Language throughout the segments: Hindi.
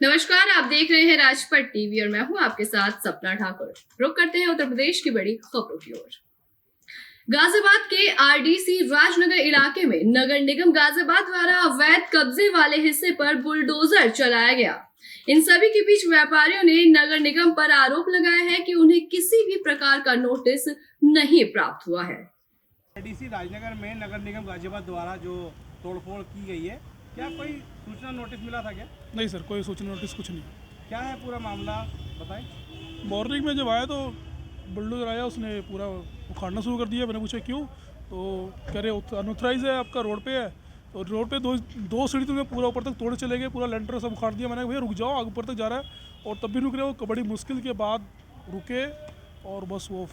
नमस्कार, आप देख रहे हैं राजपट टीवी और मैं हूं आपके साथ सपना ठाकुर। रुक करते हैं उत्तर प्रदेश की बड़ी खबरों की ओर। गाजियाबाद के आरडीसी राजनगर इलाके में नगर निगम गाजियाबाद द्वारा अवैध कब्जे वाले हिस्से पर बुलडोजर चलाया गया। इन सभी के बीच व्यापारियों ने नगर निगम पर आरोप लगाया है कि उन्हें किसी भी प्रकार का नोटिस नहीं प्राप्त हुआ है। आरडीसी राजनगर में नगर निगम गाजियाबाद द्वारा जो तोड़फोड़ की गई है, क्या कोई सूचना नोटिस मिला था क्या? नहीं सर, कोई सूचना नोटिस कुछ नहीं। क्या है पूरा मामला बताएं। मॉर्निंग में जब आया तो बुलडोजर आया, उसने पूरा उखाड़ना शुरू कर दिया। मैंने पूछा क्यों, तो कह रहे अनऑथराइज है, आपका रोड पे है। तो रोड पे दो सीढ़ी तो पूरा ऊपर तक तोड़ चले गए, पूरा लेंटर सब उखाड़ दिया। मैंने कहा भैया रुक जाओ, आगे ऊपर तक जा रहा है और तब भी रुक रहे हो। बड़ी मुश्किल के बाद रुके और बस वो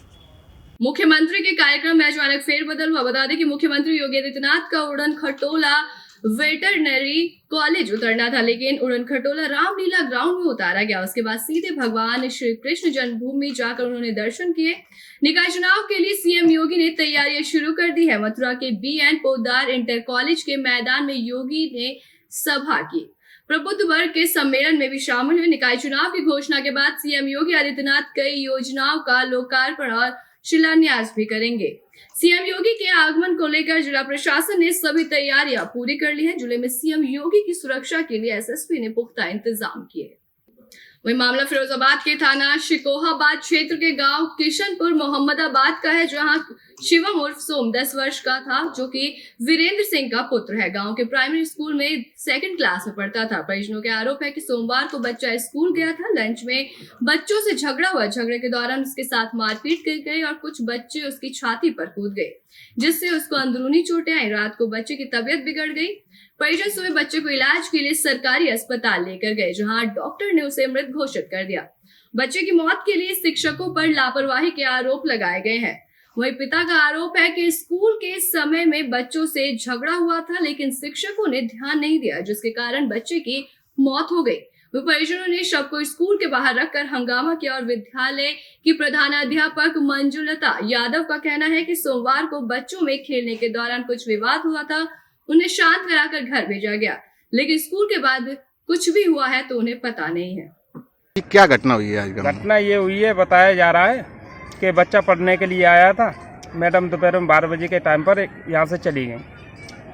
मुख्यमंत्री के कार्यक्रम में अचानक फेरबदल हुआ। बता दें कि मुख्यमंत्री योगी आदित्यनाथ का उड़न खटोला वेटरनरी कॉलेज उतरना था, लेकिन उड़न खटोला रामलीला ग्राउंड में उतारा गया। उसके बाद सीधे भगवान श्री कृष्ण जन्मभूमि जाकर उन्होंने दर्शन किए। निकाय चुनाव के लिए सीएम योगी ने तैयारियां शुरू कर दी है। मथुरा के BN पोद्दार इंटर कॉलेज के मैदान में योगी ने सभा की। प्रबुद्ध वर्ग के सम्मेलन में भी शामिल हुए। निकाय चुनाव की घोषणा के बाद सीएम योगी आदित्यनाथ कई योजनाओं का लोकार्पण और शिलान्यास भी करेंगे। सीएम योगी के आगमन को लेकर जिला प्रशासन ने सभी तैयारियां पूरी कर ली है। जिले में सीएम योगी की सुरक्षा के लिए एसएसपी ने पुख्ता इंतजाम किए। वही मामला फिरोजाबाद के थाना शिकोहाबाद क्षेत्र के गांव किशनपुर मोहम्मदाबाद का है, जहां शिवम उर्फ सोम 10 वर्ष का था, जो कि वीरेंद्र सिंह का पुत्र है। गांव के प्राइमरी स्कूल में 2nd क्लास में पढ़ता था। परिजनों के आरोप है कि सोमवार को बच्चा स्कूल गया था। लंच में बच्चों से झगड़ा हुआ। झगड़े के दौरान उसके साथ मारपीट की गई और कुछ बच्चे उसकी छाती पर कूद गए, जिससे उसको अंदरूनी चोटें आई। रात को बच्चे की तबीयत बिगड़ गई। परिजन सुबह बच्चे को इलाज के लिए सरकारी अस्पताल लेकर गए, जहां डॉक्टर ने उसे मृत घोषित कर दिया। बच्चे की मौत के लिए शिक्षकों पर लापरवाही के आरोप लगाए गए हैं। वहीं पिता का आरोप है कि स्कूल के समय में बच्चों से झगड़ा हुआ था, लेकिन शिक्षकों ने ध्यान नहीं दिया, जिसके कारण बच्चे की मौत हो गई। परिजनों ने शव को स्कूल के बाहर रखकर हंगामा किया और विद्यालय की प्रधानाध्यापक मंजुलता यादव का कहना है कि सोमवार को बच्चों में खेलने के दौरान कुछ विवाद हुआ था। उन्हें शांत कराकर घर भेजा गया, लेकिन स्कूल के बाद कुछ भी हुआ है तो उन्हें पता नहीं है। क्या घटना हुई है आज? घटना ये हुई है, बताया जा रहा है कि बच्चा पढ़ने के लिए आया था। मैडम दोपहर में 12 बजे के टाइम पर यहाँ से चली गई,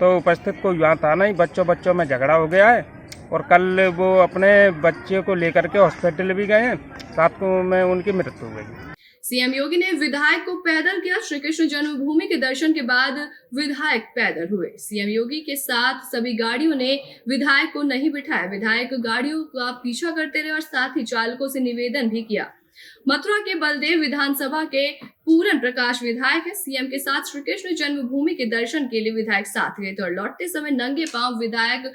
तो उपस्थित कोई यहाँ था नहीं। बच्चों में झगड़ा हो गया है और कल वो अपने बच्चे को लेकर के हॉस्पिटल भी गए हैं। रात को में उनकी मृत्यु हो गई। सीएम योगी ने विधायक को पैदल किया। श्री कृष्ण जन्मभूमि के दर्शन के बाद विधायक पैदल हुए। सीएम योगी के साथ सभी गाड़ियों ने विधायक को नहीं बिठाया। विधायक गाड़ियों का पीछा करते रहे और साथ ही चालकों से निवेदन भी किया। मथुरा के बलदेव विधानसभा के पूरन प्रकाश विधायक है। सीएम के साथ श्री कृष्ण जन्मभूमि के दर्शन के लिए विधायक साथ गए थे और लौटते समय नंगे पांव विधायक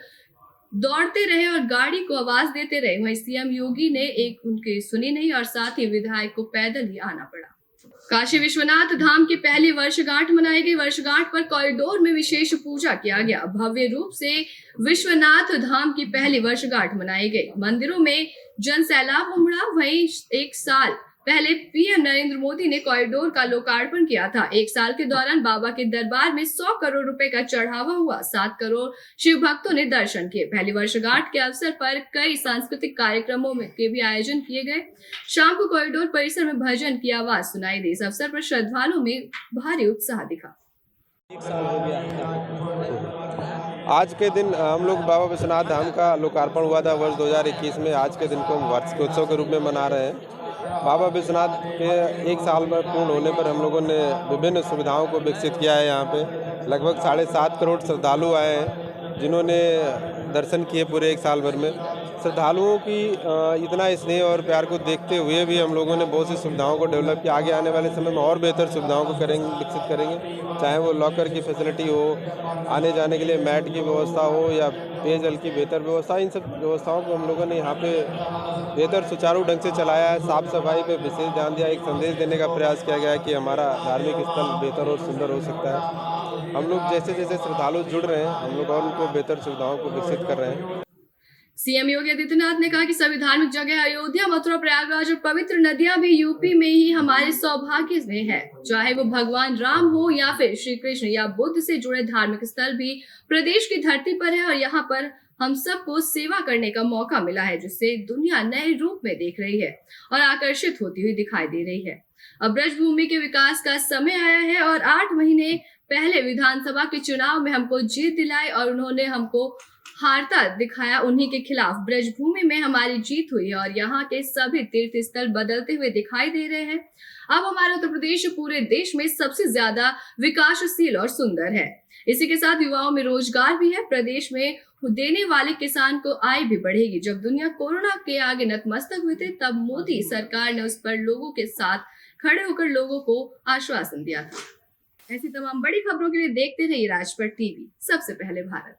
दौड़ते रहे और गाड़ी को आवाज देते रहे। वहीं सीएम योगी ने एक उनकी सुनी नहीं और साथ ही विधायक को पैदल ही आना पड़ा। काशी विश्वनाथ धाम की पहली वर्षगांठ मनाई गई। वर्षगांठ पर कॉरिडोर में विशेष पूजा किया गया। भव्य रूप से विश्वनाथ धाम की पहली वर्षगांठ मनाई गई। मंदिरों में जन सैलाब उमड़ा। वहीं 1 साल पहले पीएम नरेंद्र मोदी ने कॉरिडोर का लोकार्पण किया था। 1 साल के दौरान बाबा के दरबार में 100 करोड़ रुपए का चढ़ावा हुआ। 7 करोड़ शिव भक्तों ने दर्शन किए। पहली वर्षगांठ के अवसर पर कई सांस्कृतिक कार्यक्रमों के भी आयोजन किए गए। शाम को कॉरिडोर परिसर में भजन की आवाज सुनाई दी। इस अवसर पर श्रद्धालुओं में भारी उत्साह दिखा। आज के दिन हम लोग बाबा विश्वनाथ धाम का लोकार्पण हुआ था वर्ष 2021 में। आज के दिन को हम वार्षिक उत्सव के रूप में मना रहे हैं। बाबा विश्वनाथ के 1 साल में पूर्ण होने पर हम लोगों ने विभिन्न सुविधाओं को विकसित किया है। यहाँ पे लगभग 7.5 करोड़ श्रद्धालु आए हैं, जिन्होंने दर्शन किए पूरे 1 साल भर में। श्रद्धालुओं की इतना स्नेह और प्यार को देखते हुए भी हम लोगों ने बहुत सी सुविधाओं को डेवलप किया। आगे आने वाले समय में और बेहतर सुविधाओं को विकसित करेंगे, चाहे वो लॉकर की फैसिलिटी हो, आने जाने के लिए मैट की व्यवस्था हो या पेयजल की बेहतर व्यवस्था। इन सब व्यवस्थाओं को हम लोगों ने यहाँ पे बेहतर सुचारू ढंग से चलाया है। साफ सफाई पे विशेष ध्यान दिया। एक संदेश देने का प्रयास किया गया है कि हमारा धार्मिक स्थल बेहतर और सुंदर हो सकता है। हम लोग जैसे जैसे श्रद्धालु जुड़ रहे हैं, हम लोग और उनको बेहतर सुविधाओं को विकसित कर रहे हैं। सीएम योगी आदित्यनाथ ने कहा कि सभी धार्मिक जगह अयोध्या, मथुरा, प्रयागराज और पवित्र नदियां भी यूपी में ही हमारे सौभाग्य में है। चाहे वो भगवान राम हो या फिर श्री कृष्ण या बुद्ध से जुड़े धार्मिक स्थल भी प्रदेश की धरती पर है और यहाँ पर हम सबको सेवा करने का मौका मिला है, जिससे दुनिया नए रूप में देख रही है और आकर्षित होती हुई दिखाई दे रही है। अब ब्रजभूमि के विकास का समय आया है और 8 महीने पहले विधानसभा के चुनाव में हमको जीत दिलाई और उन्होंने हमको हारता दिखाया। उन्हीं के खिलाफ ब्रजभूमि में हमारी जीत हुई और यहाँ के सभी तीर्थ स्थल बदलते हुए दिखाई दे रहे हैं। अब हमारा उत्तर प्रदेश पूरे देश में सबसे ज्यादा विकासशील और सुंदर है। इसी के साथ युवाओं में रोजगार भी है। प्रदेश में देने वाले किसान को आय भी बढ़ेगी। जब दुनिया कोरोना के आगे नतमस्तक हुए थे, तब मोदी सरकार ने उस पर लोगों के साथ खड़े होकर लोगों को आश्वासन दिया था। ऐसी तमाम बड़ी खबरों के लिए देखते रहिए राजपट टीवी, सबसे पहले भारत।